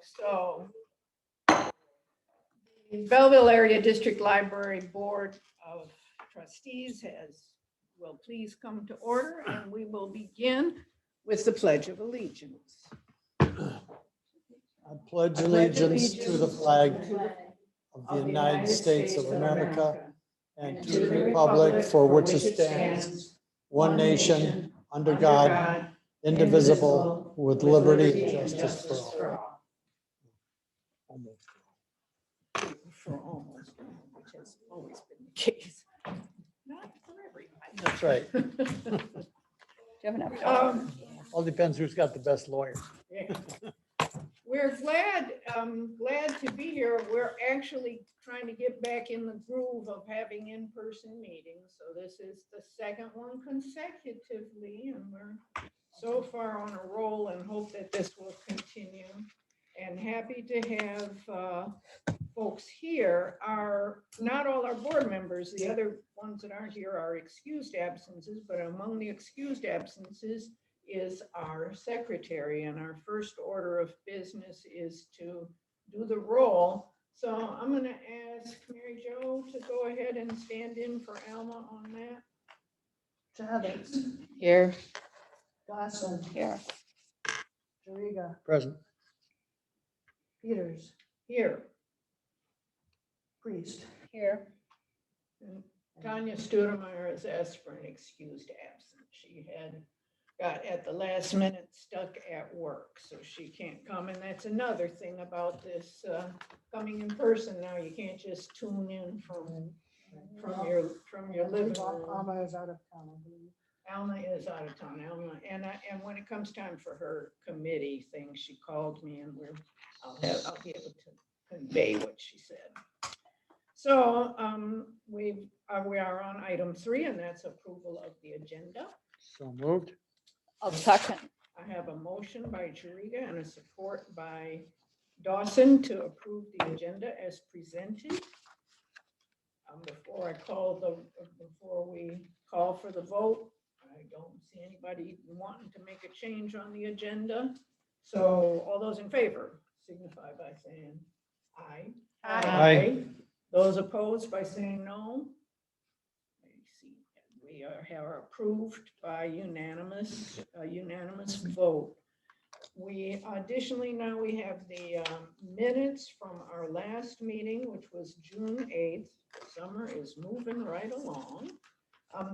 So the Belleville Area District Library Board of Trustees will please come to order, and we will begin with the Pledge of Allegiance. I pledge allegiance to the flag of the United States of America and to the republic for which it stands, one nation, under God, indivisible, with liberty and justice for all. For almost, which has always been the case. Not for everybody. That's right. Do you have enough? All depends who's got the best lawyer. Yeah. We're glad to be here. We're actually trying to get back in the groove of having in-person meetings. So this is the second one consecutively, and we're so far on a roll and hope that this will continue. And happy to have folks here. Not all our board members. The other ones that aren't here are excused absences, but among the excused absences is our secretary, and our first order of business is to do the roll. So I'm going to ask Mary Jo to go ahead and stand in for Alma on that. Chavez, Here. Dawson, Here. Jariga, Present. Peters, Here. Priest. Here. And Tanya Studemeyer has asked for an excused absence. She got at the last minute stuck at work, so she can't come. And that's another thing about this coming in person now. You can't just tune in from your living room. Alma is out of town, I believe. Alma is out of town. Alma, and when it comes time for her committee thing, she called me, and I'll be able to convey what she said. So we are on item 3, and that's approval of the agenda. So moved. I'll second. I have a motion by Jariga and a support by Dawson to approve the agenda as presented. Before we call for the vote, I don't see anybody wanting to make a change on the agenda. So all those in favor signify by saying aye. Aye. Those opposed by saying no. We are approved by unanimous vote. We additionally, now we have the minutes from our last meeting, which was June 8th. Summer is moving right along.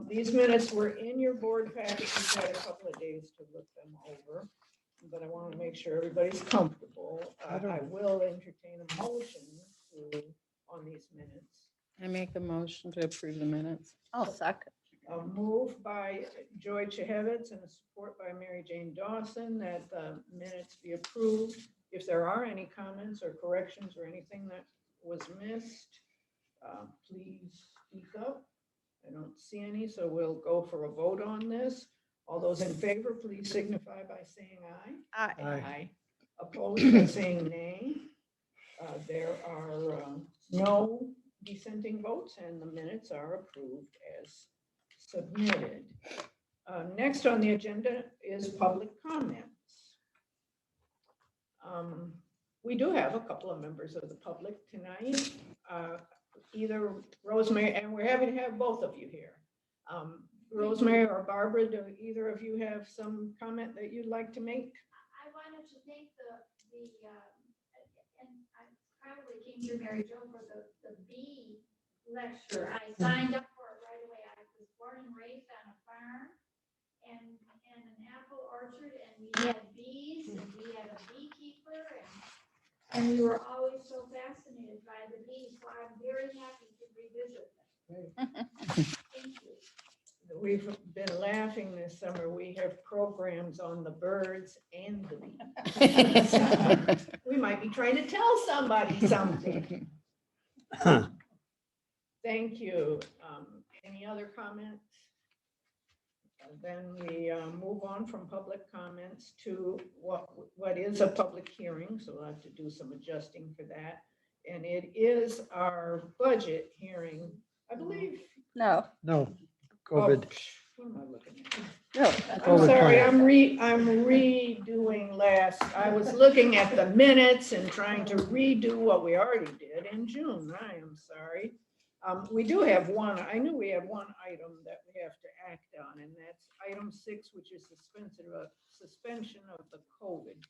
These minutes were in your board packet. You've had a couple of days to look them over, but I want to make sure everybody's comfortable. I will entertain a motion on these minutes. I make a motion to approve the minutes. I'll second. A move by Joy Chehevitz and a support by Mary Jane Dawson that the minutes be approved. If there are any comments or corrections or anything that was missed, please speak up. I don't see any, so we'll go for a vote on this. All those in favor, please signify by saying aye. Aye. Aye. Opposed by saying nay. There are no dissenting votes, and the minutes are approved as submitted. Next on the agenda is public comments. We do have a couple of members of the public tonight. Either Rosemary, and we're happy to have both of you here. Rosemary or Barbara, do either of you have some comment that you'd like to make? I wanted to thank and I probably came through Mary Jo for the bee lecture. I signed up for it right away. I was born and raised on a farm and an apple orchard, and we had bees, and we had a beekeeper, and we were always so fascinated by the bees. So I'm very happy to revisit them. Thank you. We've been laughing this summer. We have programs on the birds and the bees. We might be trying to tell somebody something. Thank you. Any other comments? Then we move on from public comments to what is a public hearing. So we'll have to do some adjusting for that. And it is our budget hearing, I believe. No. No. COVID. What am I looking at? No, I'm COVID sorry, plan. I'm redoing I was looking at the minutes and trying to redo what we already did in June. I am sorry. We do have one, I knew we had one item that we have to act on, and that's item 6, which is suspension of the COVID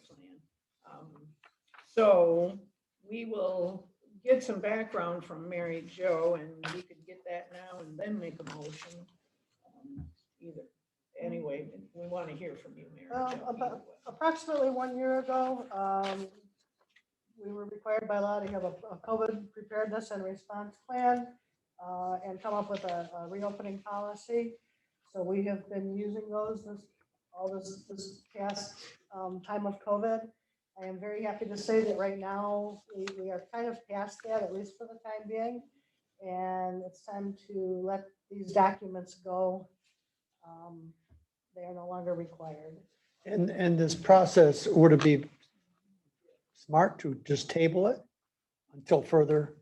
plan. So we will get some background from Mary Jo, and we could get that now and then make a motion. Either, anyway, we want to hear from you, Mary Jo. either way. Approximately 1 year ago, we were required by law to have a COVID preparedness and response plan and come up with a reopening policy. So we have been using those this past time of COVID. I am very happy to say that right now we are kind of past that, at least for the time being. And it's time to let these documents go. They are no longer required. And this process, would it be smart to just table it until further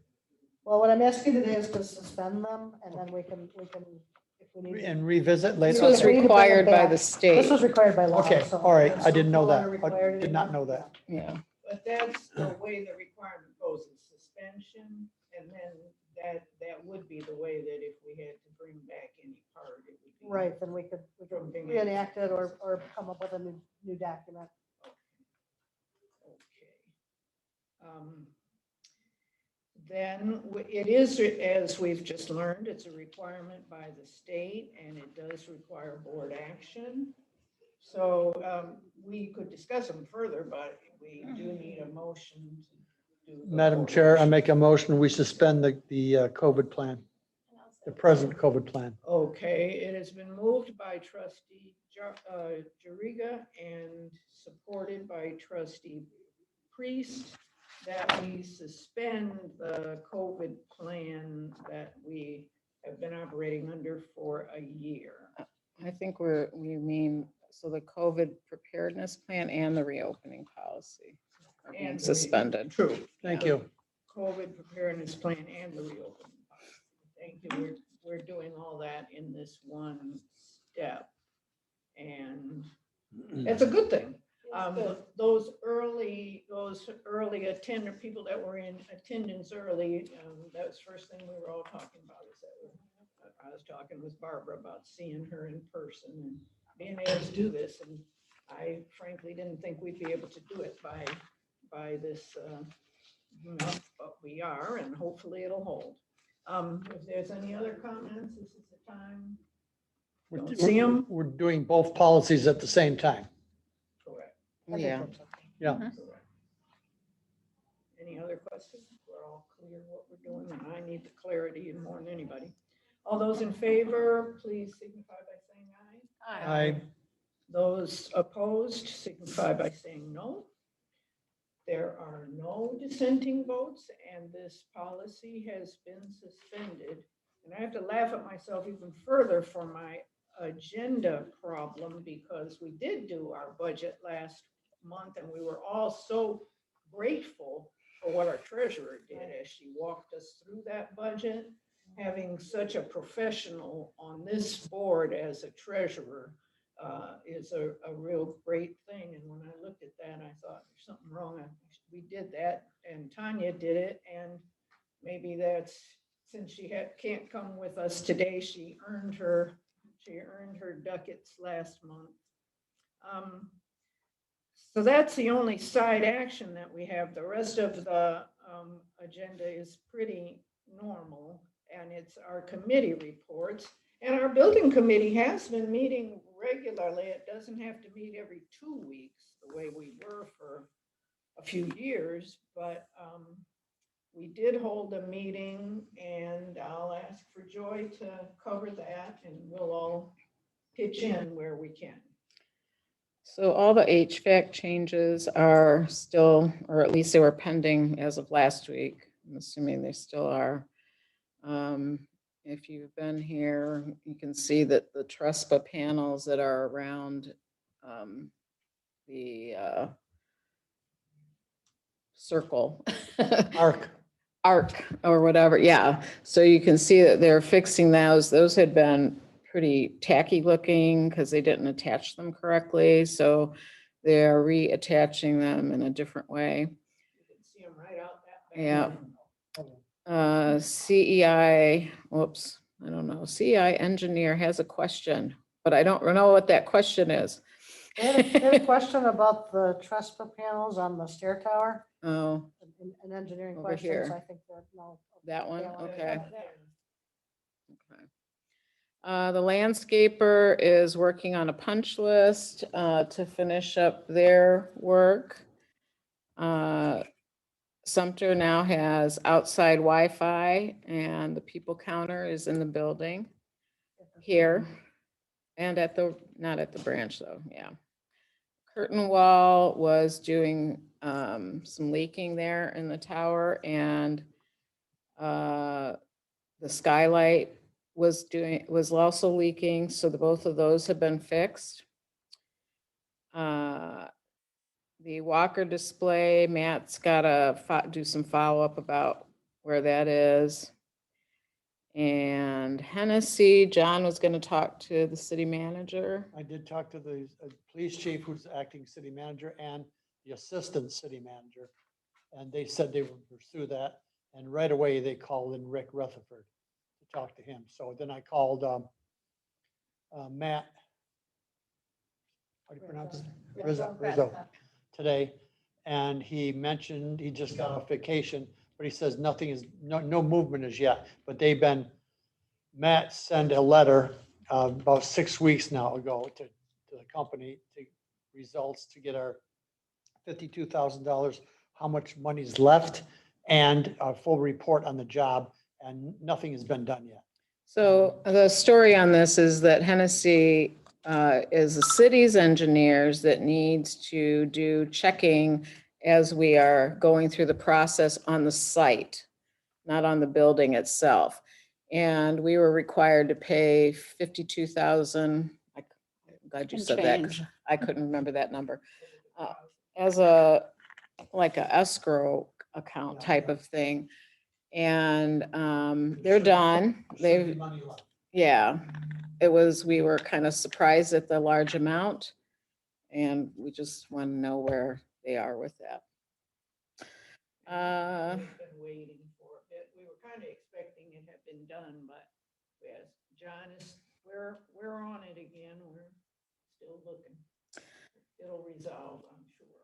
Well, what I'm asking today is to suspend them and then we can, if we need. and revisit this later? was We need to bring it required by back. the This state. was required by law. Okay, so all right, it's I didn't know no that. longer I required did not anymore. know that. Yeah. But that's the way the requirement goes, is suspension, and then that would be the way that if we had to bring back any part, it would be. Right, then we could From being reenact it or come up with a new document. Okay. Then it is, as we've just learned, it's a requirement by the state, and it does require board action. So we could discuss them further, but we do need a motion to do. the Madam board Chair, I action. make a motion, we suspend the COVID plan, the present COVID plan. Okay, it has been moved by trustee Jariga and supported by trustee Priest that we suspend the COVID plan that we have been operating under for a year. I think we mean, so the COVID preparedness plan and the reopening policy are being And suspended. True. Thank Yeah. you. COVID preparedness plan and the reopening policy. Thank you. We're doing all that in this one step. And it's a good thing. Those early people that were in attendance early, that was the first thing we were all talking about. Is that I was talking with Barbara about seeing her in person and being able to do this. And I frankly didn't think we'd be able to do it by this month, but we are, and hopefully it'll hold. If there's any other comments, this is the time. Don't see 'em? We're doing both policies at the same time. Correct. I think Yeah. that's okay. Yeah. Correct. Any other questions? We're all clear what we're doing, and I need the clarity more than anybody. All those in favor, please signify by saying aye. I, Those opposed signify by saying no. There are no dissenting votes, and this policy has been suspended. And I have to laugh at myself even further for my agenda problem, because we did do our budget last month, and we were all so grateful for what our treasurer did as she walked us through that budget. Having such a professional on this board as a treasurer is a real great thing. And when I looked at that, I thought there's something wrong. We did that, and Tanya did it, and maybe that's, since she can't come with us today, she earned her ducats last month. So that's the only side action that we have. The rest of the agenda is pretty normal, and it's our committee reports. And our building committee has been meeting regularly. It doesn't have to meet every 2 weeks the way we were for a few years, but we did hold a meeting, and I'll ask for Joy to cover that, and we'll all pitch in where we can. So all the HVAC changes are still, or at least they were pending as of last week. I'm assuming they still are. If you've been here, you can see that the Trespa panels that are around the circle. arc, Or whatever, yeah. So you can see that they're fixing those. Those had been pretty tacky looking because they didn't attach them correctly. So they're reattaching them in a different way. You can see them right out that back. Yeah. CEI, whoops, I don't know. CEI engineer has a question, but I don't know what that question is. They had a question about the Trespa panels on the stair tower, Oh, an engineering Over question, here. so I think that, no. that one, Yeah, okay. yeah. Okay. The landscaper is working on a punch list to finish up their work. Sumter now has outside Wi-Fi and the people counter is in the building here and at the, not at the branch though, yeah. Curtain wall was doing some leaking there in the tower, and the skylight was also leaking, so both of those have been fixed. The walker display, Matt's gotta do some follow-up about where that is. And Hennessy, John was gonna talk to the city manager. I did talk to the police chief, who's acting city manager, and the assistant city manager. And they said they would pursue that. And right away, they called in Rick Rutherford to talk to him. So then I called Matt. How do you pronounce it? Rizzo today. And he mentioned, he just got off vacation, but he says nothing is, no movement is yet. But they've been, Matt sent a letter about 6 weeks now ago to the company to results to get our $52,000, how much money's left, and a full report on the job, and nothing has been done yet. So the story on this is that Hennessy is the city's engineers that needs to do checking as we are going through the process on the site, not on the building itself. And we were required to pay 52,000. I'm glad you And said that, 'cause I couldn't remember that number. As like a escrow account type of thing. And they're done. They've, Money left. yeah, we were kind of surprised at the large amount. And we just want to know where they are with that. We've been waiting for it. We were kind of expecting it had been done, but yes, John is, we're on it again. We're still looking. It'll resolve, I'm sure.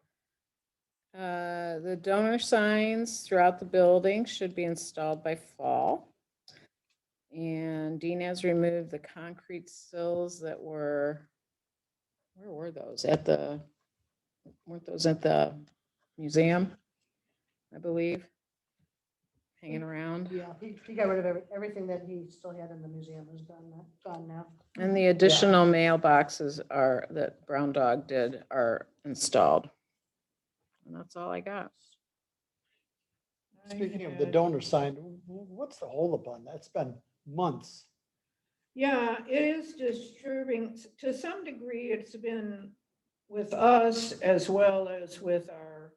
The donor signs throughout the building should be installed by fall. And Dean has removed the concrete sills that were, where were those? Weren't those at the museum, I believe? Hanging around. Yeah, he got rid of everything that he still had in the museum is gone now. And the additional mailboxes that Brown Dog did are installed. And that's all I got. Speaking of the donor sign, what's the holdup on that? It's been months. Yeah, it is disturbing. To some degree, it's been with us as well as with our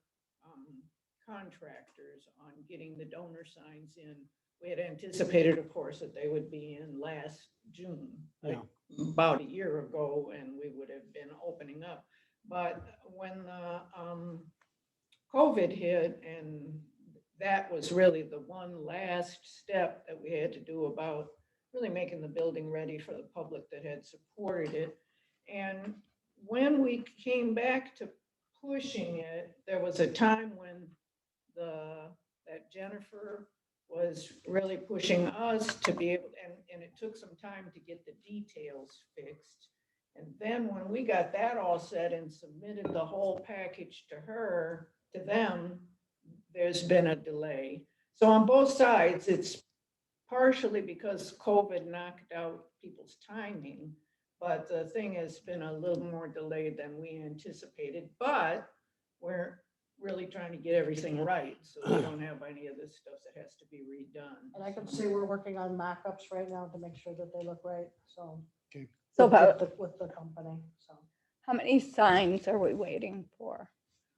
contractors on getting the donor signs in. We had anticipated, of course, that they would be in last June, like about a year ago, and we would have been opening up. But when the COVID hit, and that was really the one last step that we had to do about really making the building ready for the public that had supported it. And when we came back to pushing it, there was a time when that Jennifer was really pushing us to be able, and it took some time to get the details fixed. And then when we got that all set and submitted the whole package to them, there's been a delay. So on both sides, it's partially because COVID knocked out people's timing, but the thing has been a little more delayed than we anticipated, but we're really trying to get everything right, so we don't have any of this stuff that has to be redone. And I can say we're working on mock-ups right now to make sure that they look right, so. So with about with the company, so. how many signs are we waiting for?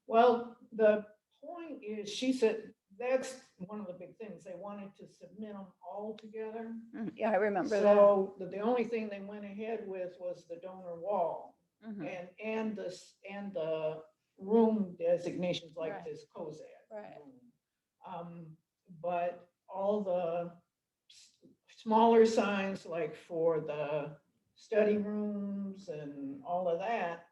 Well, the point is, she said that's one of the big things. They wanted to submit them all together. Yeah, I remember that. So the only thing they went ahead with was the donor wall Mhm. and the room designations like Right. this COSAD. Right. room. But all the smaller signs, like for the study rooms and all of that,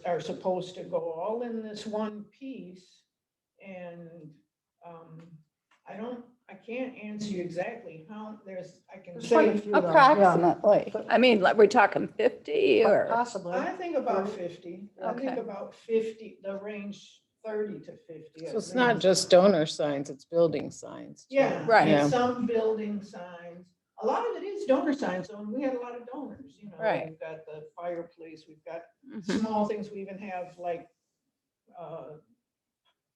are supposed to go all in this one piece. And I can't answer you exactly how, I can There's quite a say, few though, yeah. Approximately. I mean, like, we're talking 50 or, Possibly. I think about 50. I think Okay. about 50, the range 30 to 50. I So it's think. not just donor signs, it's building signs. too. Yeah, Right. and Yeah. some building signs. A lot of it is donor signs, so we had a lot of donors, you know. Right. We've got the fireplace, we've got Mhm. small things, we even have like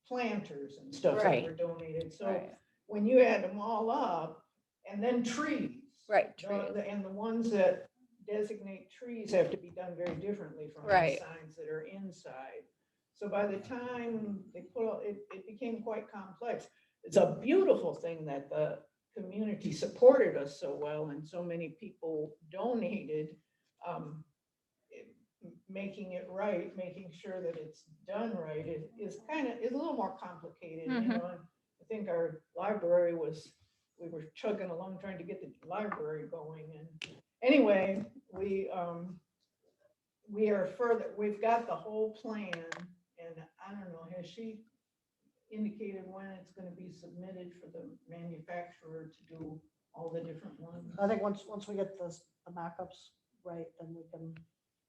planters and stuff that Right. were donated. So Right. when you add them all up, and then trees. Right, the- trees. And the ones that designate trees have to be done very differently from the Right. signs that are inside. So by the time they it became quite complex. It's a beautiful thing that the community supported us so well and so many people donated, making it right, making sure that it's done right. It is a little more complicated, you know. And I think our library we were chugging along trying to get the library going. And anyway, we are further, we've got the whole plan, and I don't know, has she indicated when it's gonna be submitted for the manufacturer to do all the different ones? I think once we get the mock-ups right, then we can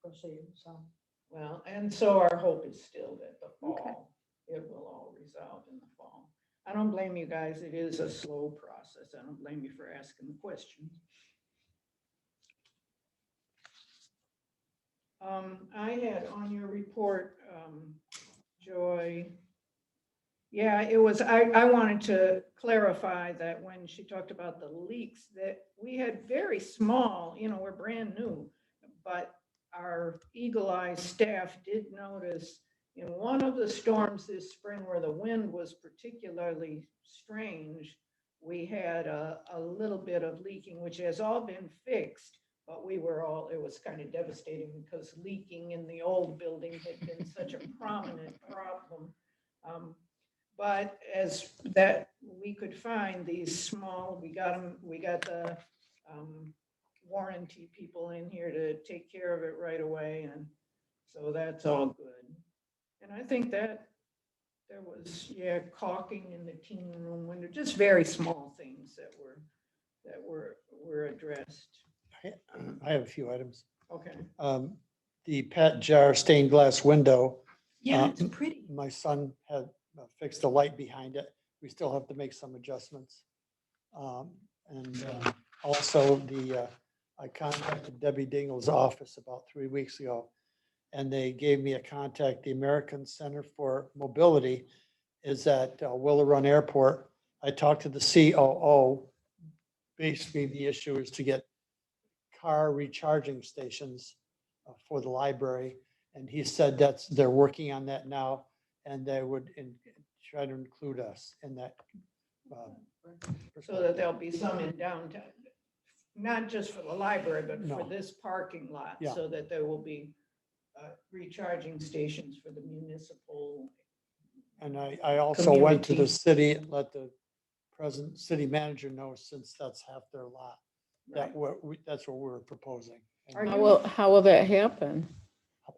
proceed, so. Well, and so our hope is still that the Okay. fall, it will all resolve in the fall. I don't blame you guys, it is a slow process. I don't blame you for asking the questions. I had on your report, Joy, yeah, it was, I wanted to clarify that when she talked about the leaks, that we had very small, you know, we're brand new, but our eagle-eye staff did notice in one of the storms this spring where the wind was particularly strange, we had a little bit of leaking, which has all been fixed, but it was kind of devastating because leaking in the old building had been such a prominent problem. But as that we could find these small, we got the warranty people in here to take care of it right away. And so that's all good. And I think that there was, caulking in the teen room window, just very small things that were addressed. I have a few items. Okay. The Pat Jar stained glass window, Yeah, it's pretty. my son had fixed the light behind it. We still have to make some adjustments. And also I contacted Debbie Dingle's office about 3 weeks ago, and they gave me a contact. The American Center for Mobility is at Willow Run Airport. I talked to the COO. Basically, the issue is to get car recharging stations for the library. And he said they're working on that now, and they would try to include us in that. So that there'll be some in downtown, not just for the library, but for No. this parking lot, Yeah. so that there will be recharging stations for the municipal. And I also went to the Community. city and let the present city manager know, since that's half their lot, Right. that's what we're proposing. And- Are How will that happen?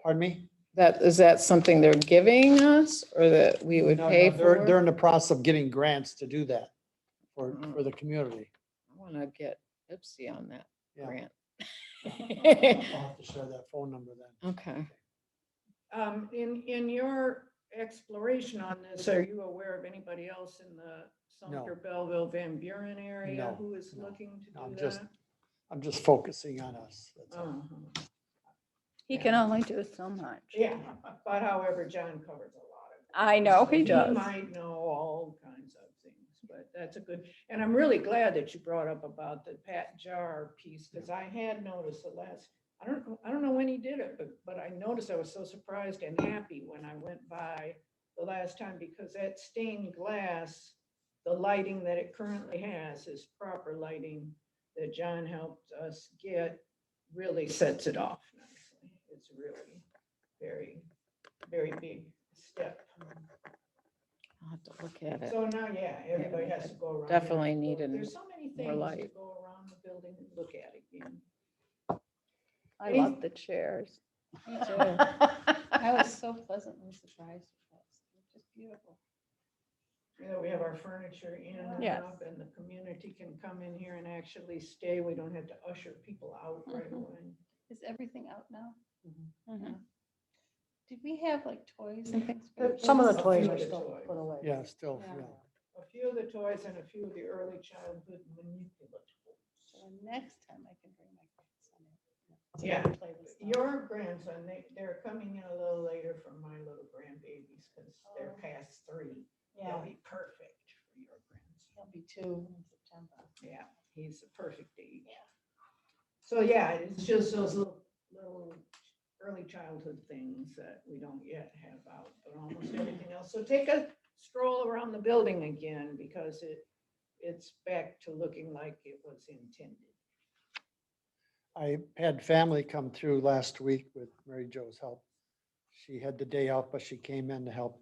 Pardon me? Is that something they're giving us or that we would No, pay no, they're for? in the process of getting grants to do that for Mm. the community. I want to get Ipsy on that Yeah. grant. I'll have to share that phone number then. Okay. In your exploration on this, are you aware of anybody else in the Sumter, Belleville, Van Buren area No, who is no. looking to I'm do just- that? I'm just focusing on us. That's all. Uh-huh. He can only do so much. Yeah, but however, John covers a lot of. I know he He does. might know all kinds of things, but that's a good, and I'm really glad that you brought up about the Pat Jar piece, because I had noticed I don't know when he did it, but I noticed I was so surprised and happy when I went by the last time, because that stained glass the lighting that it currently has is proper lighting that John helped us get, really sets it off nicely. It's really very, very big step. I'll have to look at it. So now, yeah, everybody has to go around. Definitely and look. needed There's so many more things to light. go around the building and look at again. I love the chairs. Me too. I was so pleasantly surprised with that. It's just beautiful. You know, we have our furniture in and Yes. up, and the community can come in here and actually stay. We don't have to usher people out right Mhm. away. Is everything out now? Mhm. Did we have like toys and things? for the Some of the kids? toys few are of the still toys. put away. Yeah, still, Yeah. yeah. A few of the toys and a few of the early childhood manipulables. So next time I can bring my grandson in. Yeah, Play with stuff. your grandson, they're coming in a little later from my little grandbabies because they're Oh. past 3. They'll Yeah, be perfect for your grandson. he'll be 2 in September. Yeah, he's the perfect age. So yeah, it's just those little early childhood things that we don't yet have out, but almost everything else. So take a stroll around the building again because it's back to looking like it was intended. I had family come through last week with Mary Jo's help. She had the day off, but she came in to help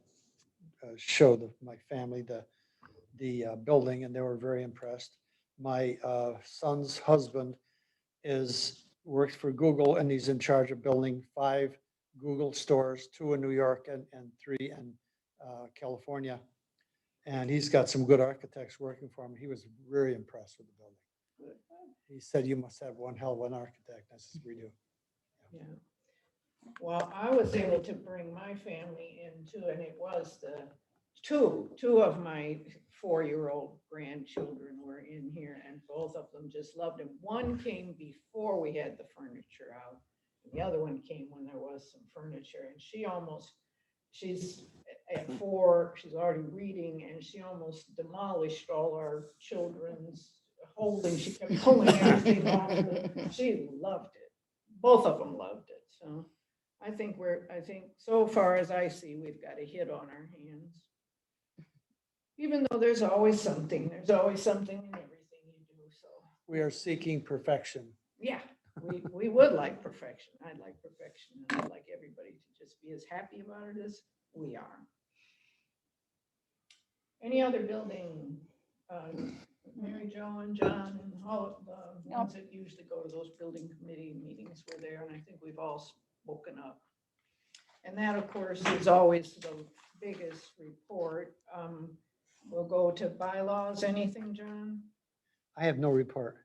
show my family the building, and they were very impressed. My son's husband works for Google, and he's in charge of building 5 Google stores, 2 in New York and 3 in California. And he's got some good architects working for him. He was very impressed with the building. Good. He said, "You must have one hell of an architect." I said, "We do." Yeah. Well, I was able to bring my family in too, and it was the two of my 4-year-old grandchildren were in here, and both of them just loved it. One came before we had the furniture out. And the other one came when there was some furniture, and she's at 4, she's already reading, and she almost demolished all our children's holding. She kept pulling everything off. She loved it. Both of them loved it. So I think so far as I see, we've got a hit on our hands. Even though there's always something in everything you do. So We are seeking perfection. yeah, we would like perfection. I'd like perfection, and I'd like everybody to just be as happy about it as we are. Any other building, Mary Jo and John and all of the ones that usually go to those building committee meetings were there, and I think we've all spoken up. And that, of course, is always the biggest report. We'll go to bylaws. Anything, John? I have no report.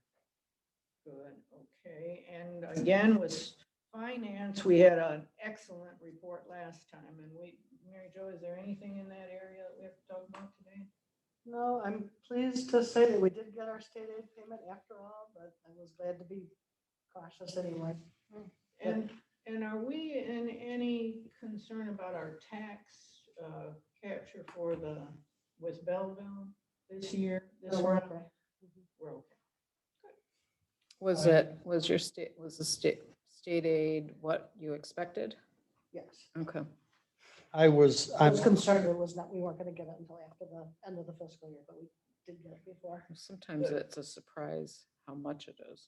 Good, okay. And again, with finance, we had an excellent report last time. And Mary Jo, is there anything in that area that we have to talk about today? No, I'm pleased to say that we did get our state aid payment after all, but I was glad to be cautious anyway. And are we in any concern about our tax capture with Belleville this year? So we're okay. We're okay. Was the state aid what you expected? Yes. Okay. I was I'm concerned we weren't going to get it until after the end of the fiscal year, but we did get it before. Sometimes it's a surprise how much it is.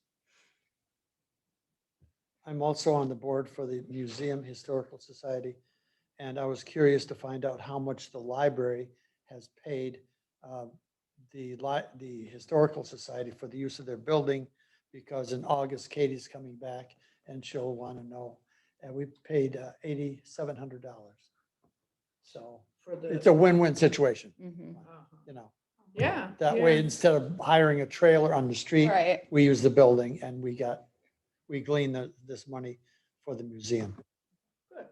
I'm also on the board for the Museum Historical Society, and I was curious to find out how much the library has paid the Historical Society for the use of their building, because in August, Katie's coming back and she'll want to know. And we paid $8,700. So it's a win-win situation, Mhm. you know. Yeah. That way, yeah. instead of hiring a trailer on the street, Right. we use the building, and we glean this money for the museum. Good.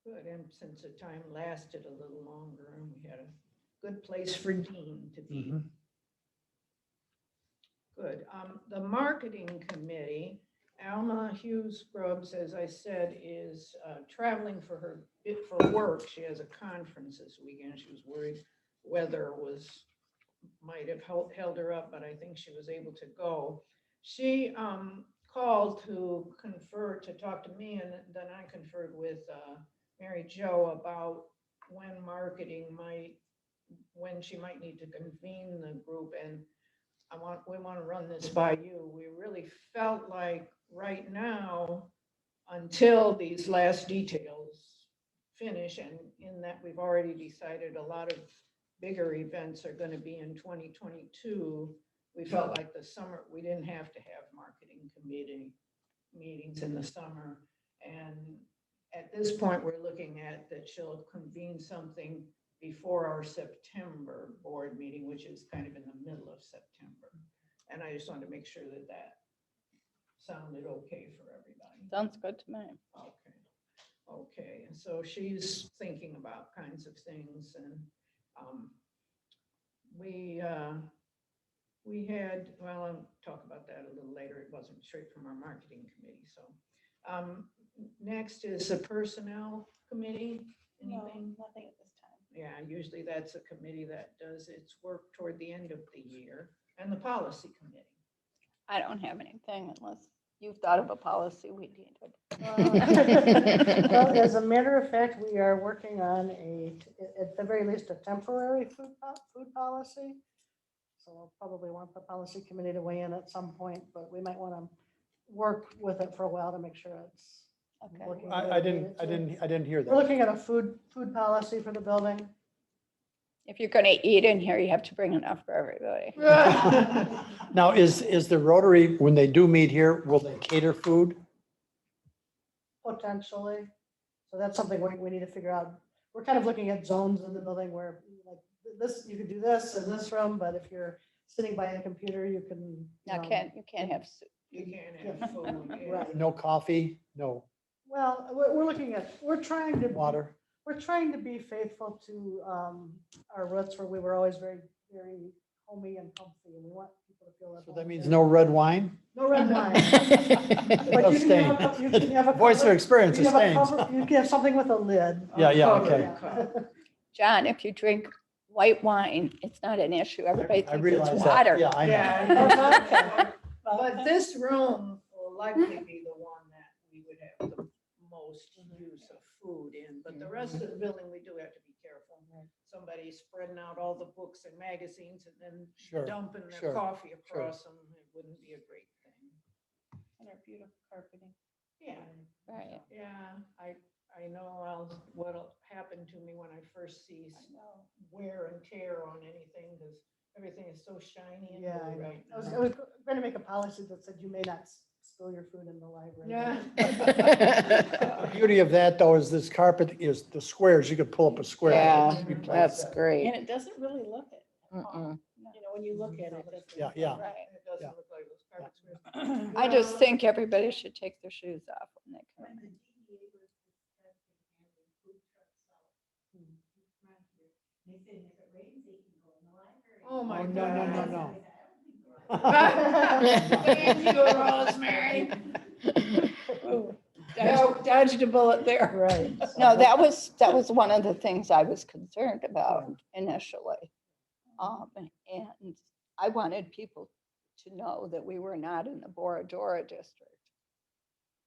Good, and since the time lasted a little longer, and we had a good place for Dean to be. Mhm. Good. The marketing committee, Alma Hughes Grubbs, as I said, is traveling for work. She has a conference this weekend. She was worried weather might have held her up, but I think she was able to go. She called to talk to me, and then I conferred with Mary Jo about when marketing might when she might need to convene the group, and we want to run this by you. We really felt like right now, until these last details finish, and in that we've already decided a lot of bigger events are going to be in 2022, we felt like the summer, we didn't have to have marketing committee meetings in the summer. And at this point, we're looking at that she'll convene something before our September board meeting, which is kind of in the middle of September. And I just wanted to make sure that that sounded okay for everybody. Sounds good to me. Okay. Okay, and so she's thinking about kinds of things, and we had, well, I'll talk about that a little later. It wasn't straight from our marketing committee, so. Next is the personnel committee. Anything? Nothing at this time. Yeah, usually that's a committee that does its work toward the end of the year, and the policy committee. I don't have anything unless you've thought of a policy we need. Well, as a matter of fact, we are working on at the very least, a temporary food policy. So we'll probably want the policy committee to weigh in at some point, but we might want to work with it for a while to make sure it's. Okay. working the way I we need it to. didn't hear We're that. looking at a food policy for the building. If you're going to eat in here, you have to bring enough for everybody. Now, is the Rotary, when they do meet here, will they cater food? Potentially. So that's something we need to figure out. We're kind of looking at zones in the building where like this, you could do this in this room, but if you're sitting by a computer, you can. Now, you can't have soup. You can't have food. Yeah. Right. No coffee, no Well, we're looking at, we're trying to be faithful to our roots where we were always very, very homey and comfy, and we want people to feel at So home that means there. no red wine? No red wine. But you can have you can have a Voice of cover- experience you is can have a stains. cover- You can have something with a lid. Yeah, yeah, Cover, okay. cover. John, if you drink white wine, it's not an issue. Everybody I thinks realize it's that. water. Yeah, I know. Yeah. But this room will likely be the one that we would have the most use of food in, but the rest of the building, we do have to be careful. Somebody spreading out all the books and magazines and then Sure, dumping their sure, coffee sure. across them, it wouldn't be a great thing. And our beautiful carpeting. Yeah, Right. yeah, I know what'll happen to me when I first see wear and tear on anything, because everything is so shiny and Yeah, I new know. right I was now. going to make a policy that said you may not spill your food in the library. Yeah. The beauty of that, though, is this carpet is the squares. You could pull up a square. Yeah, Replace that's that. great. And it doesn't really look it. Mm-mm. You know, when you look at it. doesn't Yeah, look yeah. Right. It doesn't Yeah. look like those carpet squares. I just think everybody should take their shoes off when they come in. Oh, my Oh, God. no, no, no, no. Thank you, Rosemary. Dodged a bullet there. Right. No, that was one of the things I was concerned about initially. And I wanted people to know that we were not in the Bora Dora district.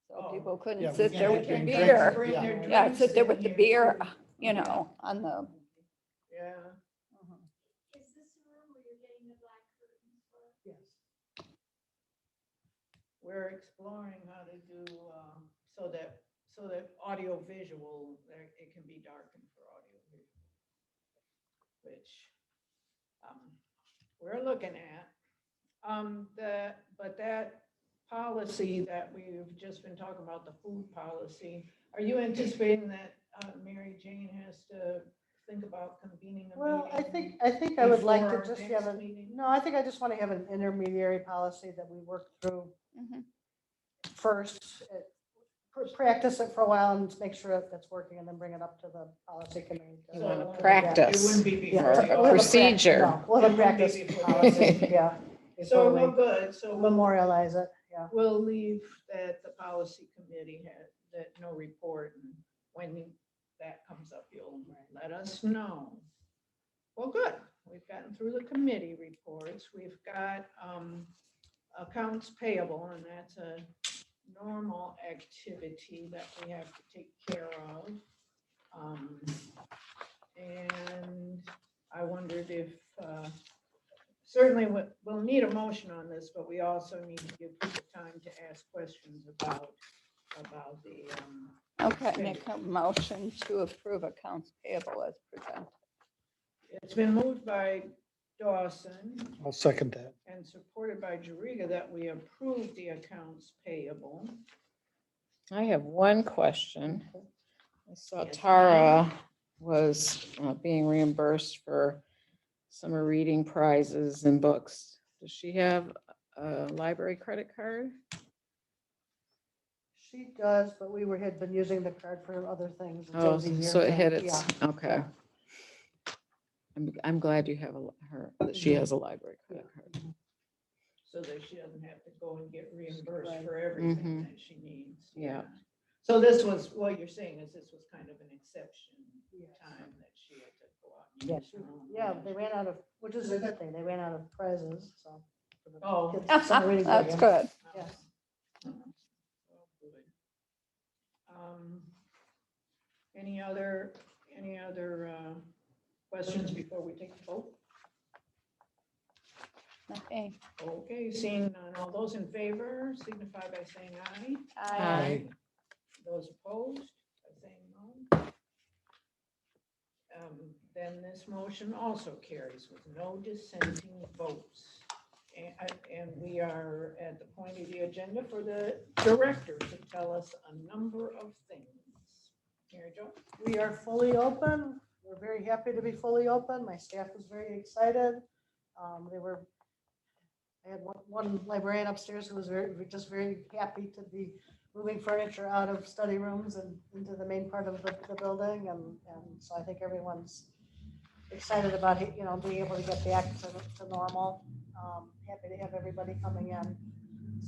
So Oh. people Yeah, couldn't we sit there can't with the bring beer. Bring Yeah. their Yeah, drinks sit there in with the here. beer, you know, on the. Yeah. Is this the room where you're getting the black curtains for? Yes. We're exploring how to do, so that audio visual, it can be darkened for audio visual. Which, we're looking at. But that policy that we've just been talking about, the food policy, are you anticipating that Mary Jane has to think about convening a meeting? Well, I think I would like before to our just next have meeting? no, I think I just want to have an intermediary policy that we work through Mhm. first. Practice it for a while and make sure that's working and then bring it up to the policy committee. You want to So, practice. It wouldn't be Yeah, before. Or the a audio. procedure. No, we'll have a It wouldn't be practice before the policy, meeting. yeah. So before we're we good, so Memorialize it, yeah. we'll leave that the policy committee had, that no report, and when that comes up, you'll let us know. Well, good, we've gotten through the committee reports, we've got accounts payable, and that's a normal activity that we have to take care of. And I want wondered if, certainly we'll need a motion on this, but we also need to give people time to ask questions about the, Okay, make a motion to approve accounts payable as presented. it's been moved by Dawson I'll second that. and supported by Jariga that we approve the accounts payable. I have one question. I saw Yes, Tara was being reimbursed for summer reading prizes and books. Does she have a library credit card? She does, but had been using the card for other things. Oh, was easier so it for- hit its, yeah, okay. I'm glad you have that she has a library credit card. So that she doesn't have to go and get reimbursed Right. for everything Mhm. that she needs. Yeah. So this was, what you're saying is this was kind of an exception time that she had to go out. and Yeah, use her own Yeah, money. they ran out of, which is a good thing. They ran out of prizes, so. for the Oh. kids' summer reading That's program. good. Yes. Oh, good. Any other questions before we take the vote? Okay. Okay, seeing none, all those in favor signify by saying aye. Aye. Those opposed by saying no. Then this motion also carries with no dissenting votes. And we are at the point of the agenda for the director to tell us a number of things. Mary Jo? We are fully open. We're very happy to be fully open. My staff is very excited. I had one librarian upstairs who was just very happy to be moving furniture out of study rooms and into the main part of the building. And so I think everyone's excited about, being able to get back to normal. Happy to have everybody coming in.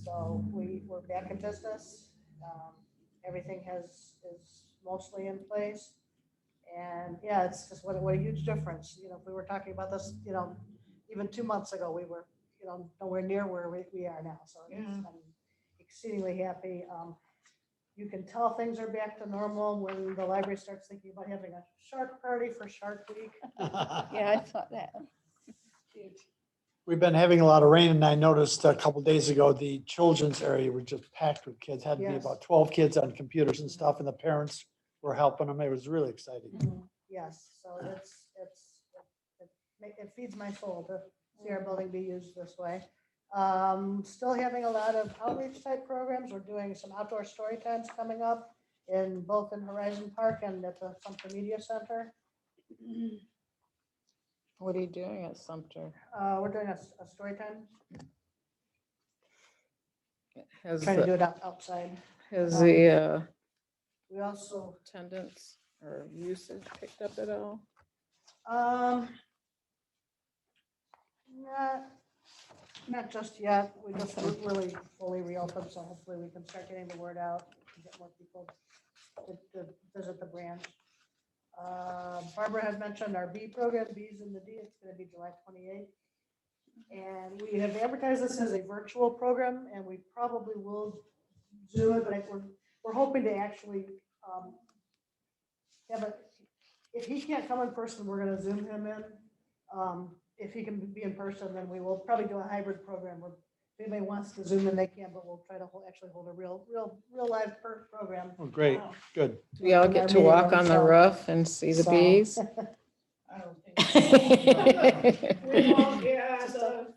So we're back in business. Everything is mostly in place. And yeah, it's just what a huge difference. If we were talking about this, even 2 months ago, we were, nowhere near where we are now. So I'm exceedingly happy. You can tell things are back to normal when the library starts thinking about having a shark party for Shark Week. Yeah, I saw that. We've been having a lot of rain, and I noticed a couple days ago, the children's area were just packed with kids. Had to be Yes. about 12 kids on computers and stuff, and the parents were helping them. It was really exciting. Yes, so it feeds my soul to see our building be used this way. Still having a lot of outreach type programs. We're doing some outdoor story times coming up both in Horizon Park and at the Sumter Media Center. What are you doing at Sumter? We're doing a story time, Has trying to do the, it outside. has the We also, attendance or usage picked up at all? not just yet. We just really fully reopened, so hopefully we can start getting the word out and get more people to visit the branch. Barbara had mentioned our B program, B's in the D. It's going to be July 28th. And we have advertised this as a virtual program, and we probably will do it, but we're hoping to actually have it. If he can't come in person, we're going to Zoom him in. If he can be in person, then we will probably do a hybrid program where if anybody wants to Zoom in, they can, but we'll try to actually hold a real live program. Oh, great, good. Do we all In our get to meeting walk room, on the so- roof and see the so- bees? I don't think. We won't, yeah, the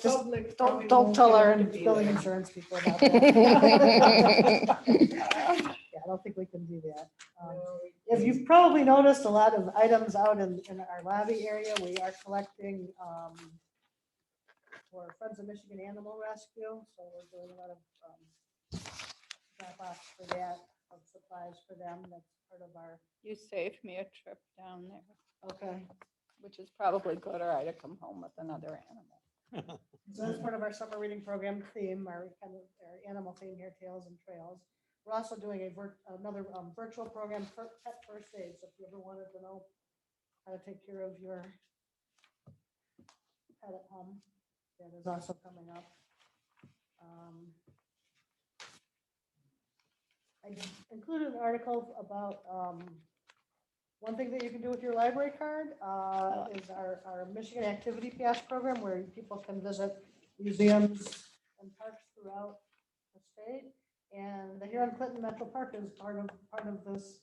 Just public. probably Don't won't tell get our to be building there. insurance people about that. Yeah, I don't think we can do that. As you've probably noticed, a lot of items out in our lobby area, we are collecting for Friends of Michigan Animal Rescue. So we're doing a lot of drop-offs for that, of supplies for them. That's part of our, You saved me a trip down there, okay. which is probably good, or I'd have come home with another animal. So that's part of our summer reading program theme, our animal theme here, Tales and Trails. We're also doing another virtual program for pet first aid. So if you ever wanted to know how to take care of your pet at home, that is also coming up. I included an article about One thing that you can do with your library card is our Michigan Activity Pass program, where people can visit museums and parks throughout the state. And the Huron Clinton Metro Park is part of this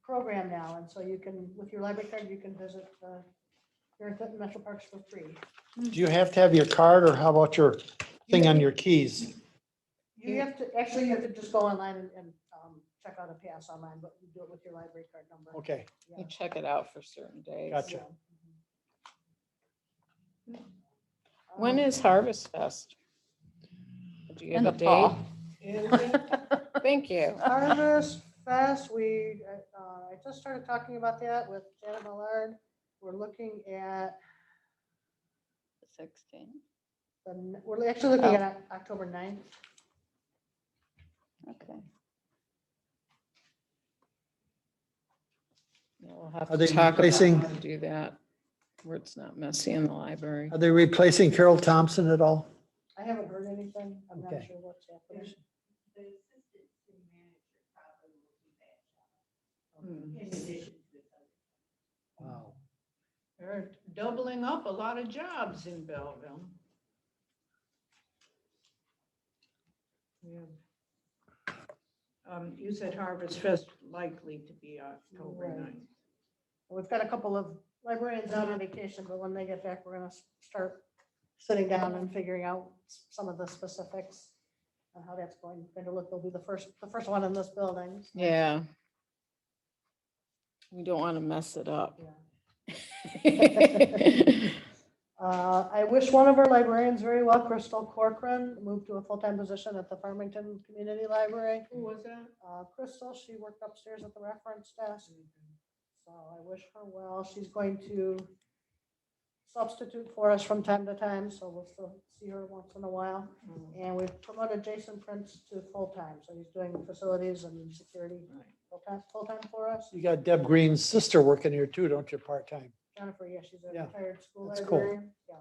program now. And so you can, with your library card, you can visit the Huron Clinton Metro Parks for free. Do you have to have your card or how about your thing on your keys? You have to, actually, you have to just go online and check out a pass online, but you do it with your library card number. Okay, Yeah. You check it out for certain days. gotcha. When is Harvest Fest? Do you In have the a date? fall. Is it? Thank you. Harvest Fest, I just started talking about that with Janet Millard. We're looking at, 16. we're actually looking at October 9th. Okay. Yeah, we'll have Are to they talk about replacing- how to do that, where it's not messy in the library. Are they replacing Carol Thompson at all? I haven't heard anything. I'm not Okay. sure what's happening. The assistant city manager probably will be back. In addition to his other. Wow. They're doubling up a lot of jobs in Belleville. You said Harvest Fest likely to be October Right. 9th. We've got a couple of librarians out on vacation, but when they get back, we're gonna start sitting down and figuring out some of the specifics on how that's going to look. They'll be the first one in this building. so, Yeah. We don't want to mess it up. yeah. I wish one of our librarians very well, Crystal Corcoran, moved to a full-time position at the Farmington Community Library. Who was that? Crystal, she worked upstairs at the reference desk. So I wish her well. She's going to substitute for us from time to time, so we'll still see her once in a while. And we've promoted Jason Prince to full-time, so he's doing facilities and security full-time for us. You got Deb Green's sister working here too, don't you, part-time? Jennifer, yeah, she's a Yeah, retired school that's cool. librarian. Yeah.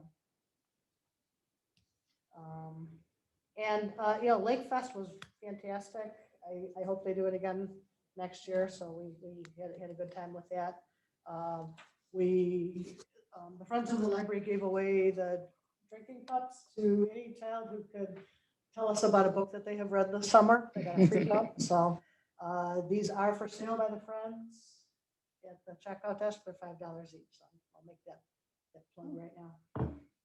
Lake Fest was fantastic. I hope they do it again next year, so we had a good time with that. The Friends of the Library gave away the drinking cups to any child who could tell us about a book that they have read this summer. They got a free cup, so these are for sale by the Friends at the checkout desk for $5 each, so I'll make that plug right now.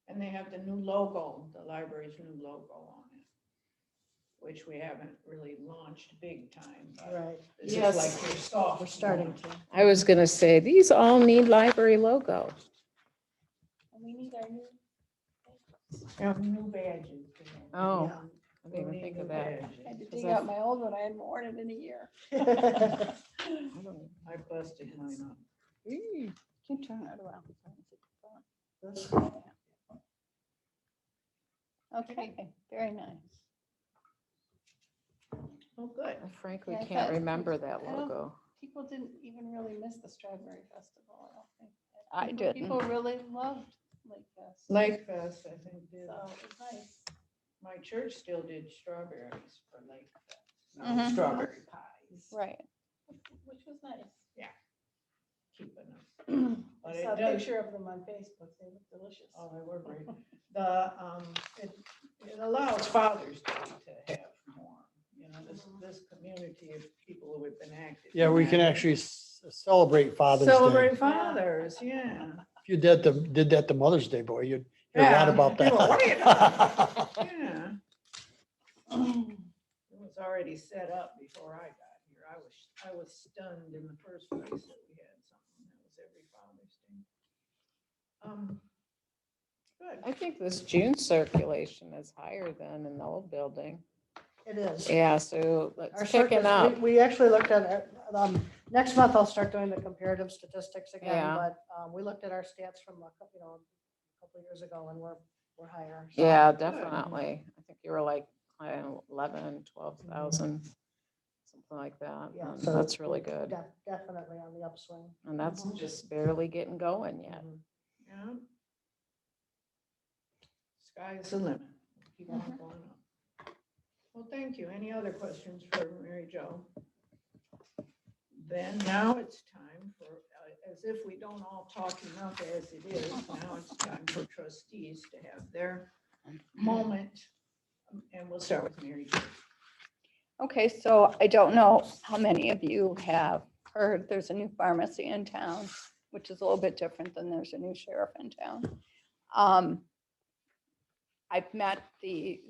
And they have the new logo, the library's new logo on it, which we haven't really launched big time. but Right, This is Yes. like your soft. we're starting launch. to. I was gonna say, these all need library logos. And we need our new. Have new badges. Oh, Yeah. I didn't even think of that. I had to 'Cause dig I- out my old one. I hadn't worn it in a year. I don't- I busted mine up. Can you turn it around? This- Okay, very nice. Oh, good. I frankly Yeah, I can't thought- remember that I don't- logo. People didn't even really miss the Strawberry Festival, I don't think. I People- didn't. People really loved Lake Fest. Lake Fest, I think, did. So it was nice. My church still did strawberries for Lake Fest. No, Mhm. strawberry pies. Right. Which was nice. Keeping them. I But saw it a does, picture of them on Facebook. They look delicious. oh, they were great. It allows Father's Day to have more, this community of people who have been active. Yeah, we can actually celebrate Father's Day. Celebrate fathers, yeah. If you did that to Mother's Day, boy, you'd hear a lot Yeah, about people, what are you that. Yeah. It was already set up before I got here. I was stunned in the first place that we had something that was every Father's Day. Good. I think this June circulation is higher than in the old building. It is. Yeah, so Our it's picking circus, up. we actually looked at it, next month I'll start doing the comparative statistics again, Yeah. but we looked at our stats from a couple years ago and we're higher. so. Yeah, definitely. I think you were like 11, 12,000, something like that. Yeah, And so that's really we're good. Definitely on the upswing. And that's Mhm. just barely getting going yet. Mhm. Yeah. Sky's the limit. Keep on going up. Well, thank you. Any other questions for Mary Jo? Then now it's time for, as if we don't all talk enough as it is, now it's time for trustees to have their moment. And we'll start with Mary Jo. Okay, so I don't know how many of you have heard there's a new pharmacy in town, which is a little bit different than there's a new sheriff in town. I've met the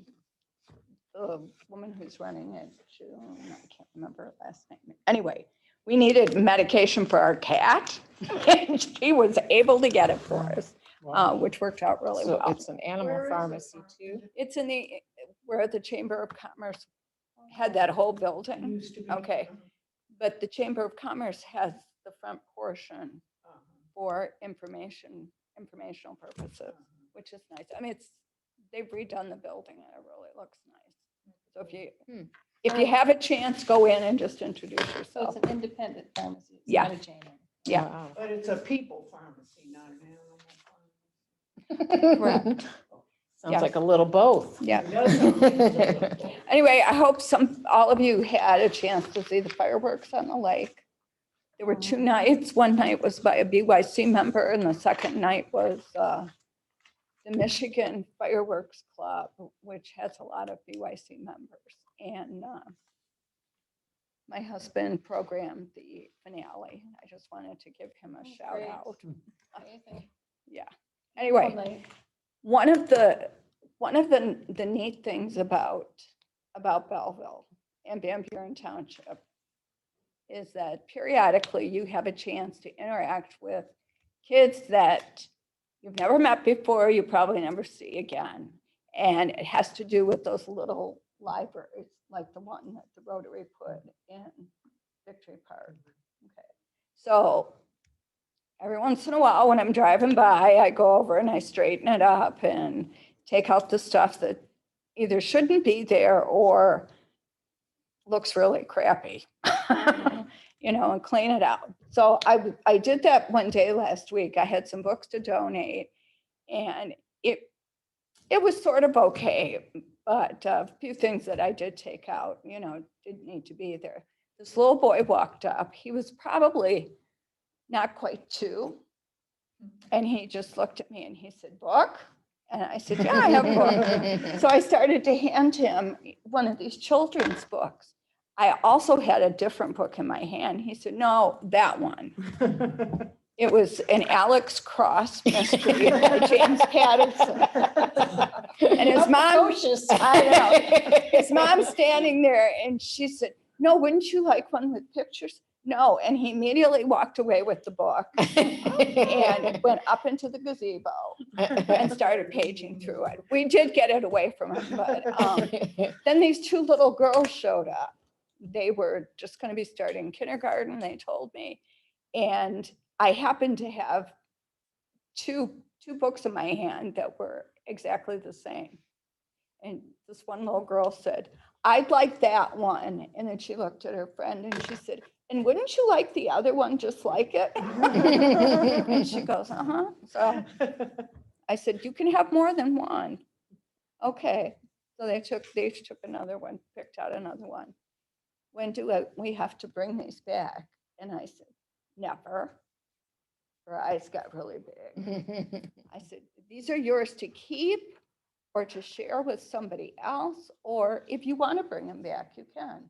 woman who's running it, June, I can't remember her last name. Anyway, we needed medication for our cat, and she was able to get it for us, which worked out really So well. it's an animal Where is it? pharmacy too. It's in the, where the Chamber of Commerce had that whole It building. used to be. Okay. But the Chamber of Commerce has the front portion Uh-huh. for informational purposes, which is nice. I mean, they've redone the building and it really looks nice. So if you have a chance, go in and just introduce So yourself. it's an independent pharmacy. It's Yeah. not a chain. Yeah. Wow. But it's a people pharmacy, not an animal Correct. Sounds Yeah. like a little both. Yeah. pharmacy. Anyway, I hope all of you had a chance to see the fireworks on the lake. There were 2 nights. One night was by a BYC member and the second night was the Michigan Fireworks Club, which has a lot of BYC members. And my husband programmed the finale. I just wanted to give him a Oh, shout great. out. Amazing. Yeah. Anyway, Lovely. one of the neat things about Belleville and Van Buren Township is that periodically you have a chance to interact with kids that you've never met before, you probably never see again. And it has to do with those little libraries, like the one that the Rotary put in Victory Park. Okay. So every once in a while, when I'm driving by, I go over and I straighten it up and take out the stuff that either shouldn't be there or looks really crappy, and clean it out. So I did that one day last week. I had some books to donate and it was sort of okay, but a few things that I did take out, didn't need to be there. This little boy walked up. He was probably not quite 2. And he just looked at me and he said, "Book?" And I said, "Yeah, I have books." So I started to hand him one of these children's books. I also had a different book in my hand. He said, "No, that one." It was an Alex Cross mystery by James Patterson. And his mom, I know, his mom's standing there and she said, "No, wouldn't you like one with pictures?" No, and he immediately walked away with the book and went up into the gazebo and started paging through it. We did get it away from him, but then these 2 little girls showed up. They were just going to be starting kindergarten, they told me. And I happened to have two books in my hand that were exactly the same. And this one little girl said, "I'd like that one." And then she looked at her friend and she said, "And wouldn't you like the other one just like it?" And she goes, "Uh-huh." So I said, "You can have more than one." Okay. So they each took another one, picked out another one. "When do we have to bring these back?" And I said, "Never." Her eyes got really big. I said, "These are yours to keep or to share with somebody else, or if you want to bring them back, you can.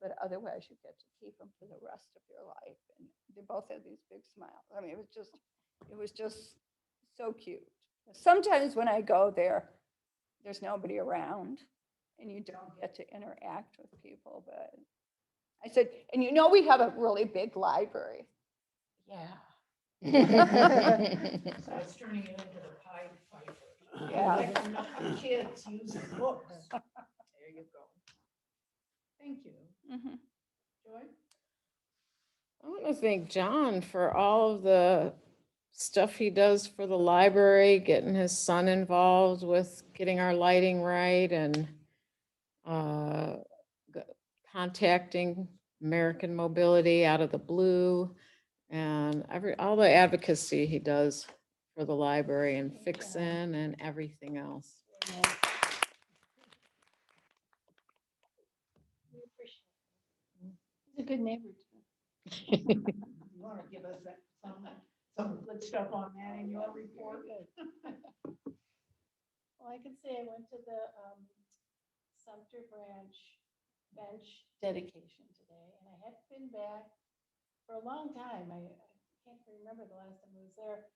But otherwise, you get to keep them for the rest of your life." And they both had these big smiles. I mean, it was just so cute. Sometimes when I go there, there's nobody around and you don't get to interact with people. But I said, "And we have a really big library." "Yeah." So it's turning it into the Pied Piper. Yeah. Like enough kids using books. There you go. Thank you. Mhm. Joy? I want to thank John for all of the stuff he does for the library, getting his son involved with getting our lighting right and contacting American Mobility out of the blue and all the advocacy he does for the library and fixing and everything else. We appreciate it. He's a good neighbor too. You want to give us that, some good stuff on that in your report? Well, I can say I went to the Sumter Branch bench dedication today, and I hadn't been back for a long time. I can't remember the last time I was there.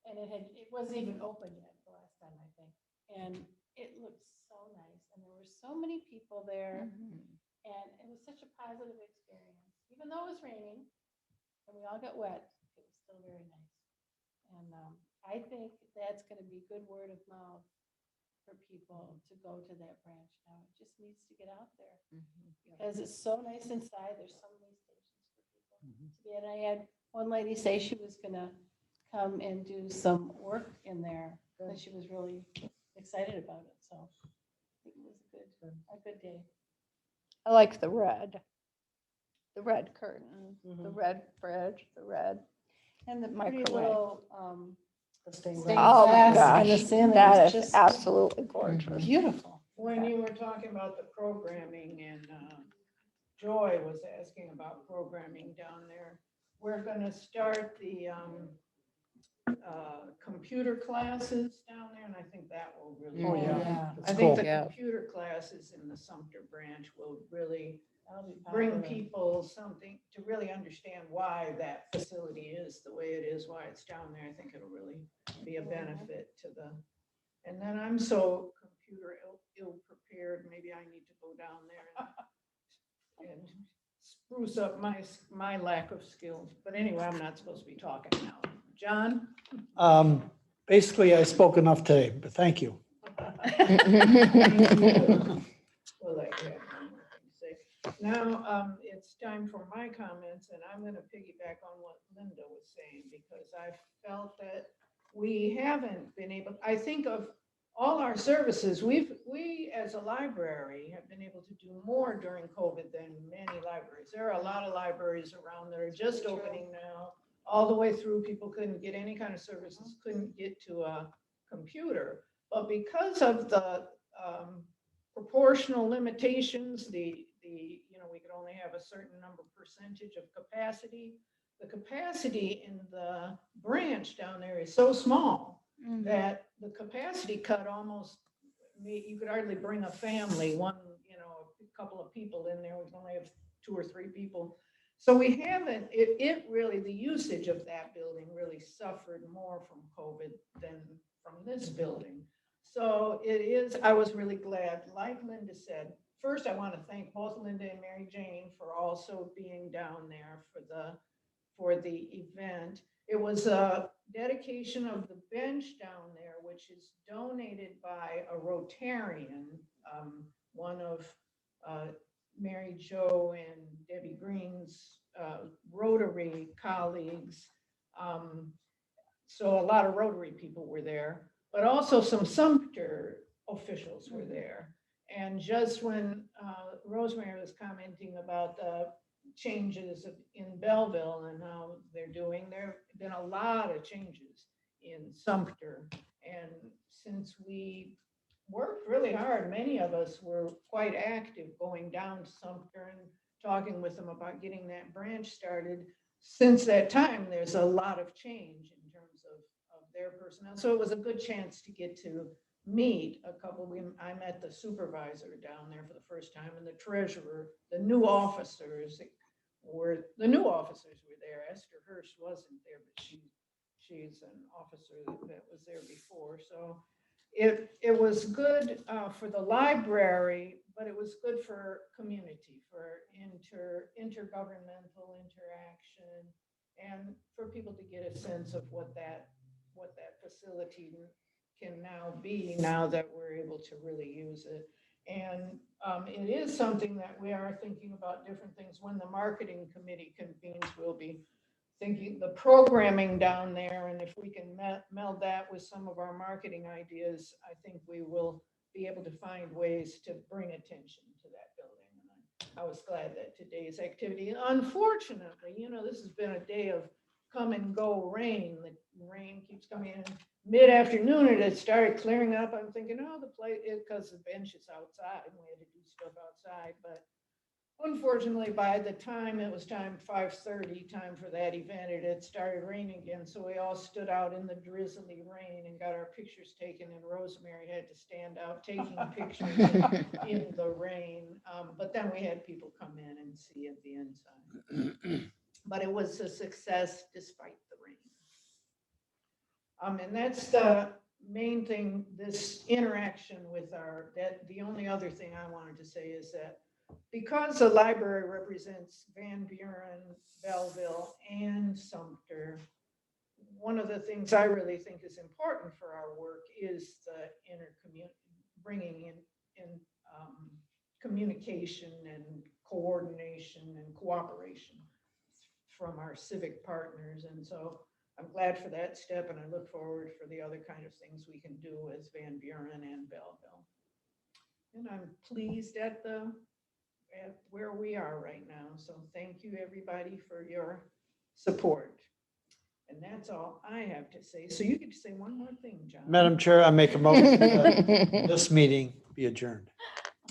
And it wasn't even open yet the last time, I think. And it looked so nice. And there were so many people there. And it was such a positive experience. Even though it was raining and we all got wet, it was still very nice. And I think that's going to be good word of mouth for people to go to that branch now. It just needs to get out there because it's so nice inside. There's so many stations for people to be at. I had one lady say she was going to come and do some work in there because she was really excited about it. So I think it was a good day. I like the red curtain, the Mhm. red bridge, the red, and the Pretty microwave. little The stained stained glass. Oh my glass in the gosh, ceiling. that It's is just absolutely gorgeous. beautiful. When you were talking about the programming and Joy was asking about programming down there, we're going to start the computer classes down there, and I think that will really. Oh, yeah. Yeah. I That's think cool. the Yeah. computer classes in the Sumter branch will really That'll be bring popular. people something to really understand why that facility is the way it is, why it's down there. I think it'll really be a benefit to the, and then I'm so computer ill prepared, maybe I need to go down there and spruce up my lack of skills. But anyway, I'm not supposed to be talking now. John? Basically, I spoke enough today, but thank you. Well, I have one more thing to say. Now, it's time for my comments, and I'm going to piggyback on what Linda was saying, because I felt that we haven't been able, I think of all our services, we as a library have been able to do more during COVID than many libraries. There are a lot of libraries around that are just opening now, all the way through. People couldn't get any kind of services, couldn't get to a computer. But because of the proportional limitations, we could only have a certain number percentage of capacity. The capacity in the branch down there is so small that the capacity cut almost, you could hardly bring a family, a couple of people in there. We can only have 2 or 3 people. So we haven't, it really, the usage of that building really suffered more from COVID than from this building. So it is, I was really glad, like Linda said, first I want to thank both Linda and Mary Jane for also being down there for the event. It was a dedication of the bench down there, which is donated by a Rotarian, one of Mary Jo and Debbie Green's Rotary colleagues. So a lot of Rotary people were there, but also some Sumter officials were there. And just when Rosemary was commenting about the changes in Belleville and how they're doing, there have been a lot of changes in Sumter. And since we worked really hard, many of us were quite active going down to Sumter and talking with them about getting that branch started. Since that time, there's a lot of change in terms of their personnel. So it was a good chance to get to meet a couple. I met the supervisor down there for the first time, and the treasurer. The new officers were there. Esther Hirsch wasn't there, but she's an officer that was there before. So it was good for the library, but it was good for community, for intergovernmental interaction, and for people to get a sense of what that facility can now be, now that we're able to really use it. And it is something that we are thinking about different things. When the marketing committee convenes, we'll be thinking the programming down there, and if we can meld that with some of our marketing ideas, I think we will be able to find ways to bring attention to that building. And I was glad that today's activity, unfortunately, this has been a day of come and go rain. The rain keeps coming in mid-afternoon, and it started clearing up. I'm thinking, oh, the place, because the bench is outside, and we had to do stuff outside, but Unfortunately, by the time it was time, 5:30, time for that event, it had started raining again. So we all stood out in the drizzly rain and got our pictures taken. And Rosemary had to stand out taking pictures in the rain. But then we had people come in and see at the inside. But it was a success despite the rain. And that's the main thing, this interaction with the only other thing I wanted to say is that because the library represents Van Buren, Belleville, and Sumter, one of the things I really think is important for our work is the bringing in communication and coordination and cooperation from our civic partners. And so I'm glad for that step, and I look forward for the other kind of things we can do as Van Buren and Belleville. And I'm pleased at where we are right now. So thank you, everybody, for your support. And that's all I have to say. So you get to say one more thing, John. Madam Chair, I make a motion that this meeting be adjourned.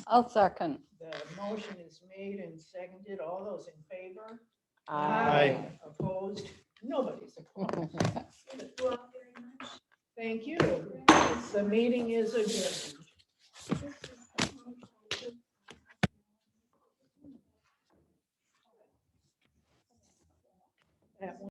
I'll second. The motion is made and seconded. All those in favor? Aye. Opposed? Nobody's opposed. Thank you all very much. Thank you. The meeting is adjourned. This is the motion. That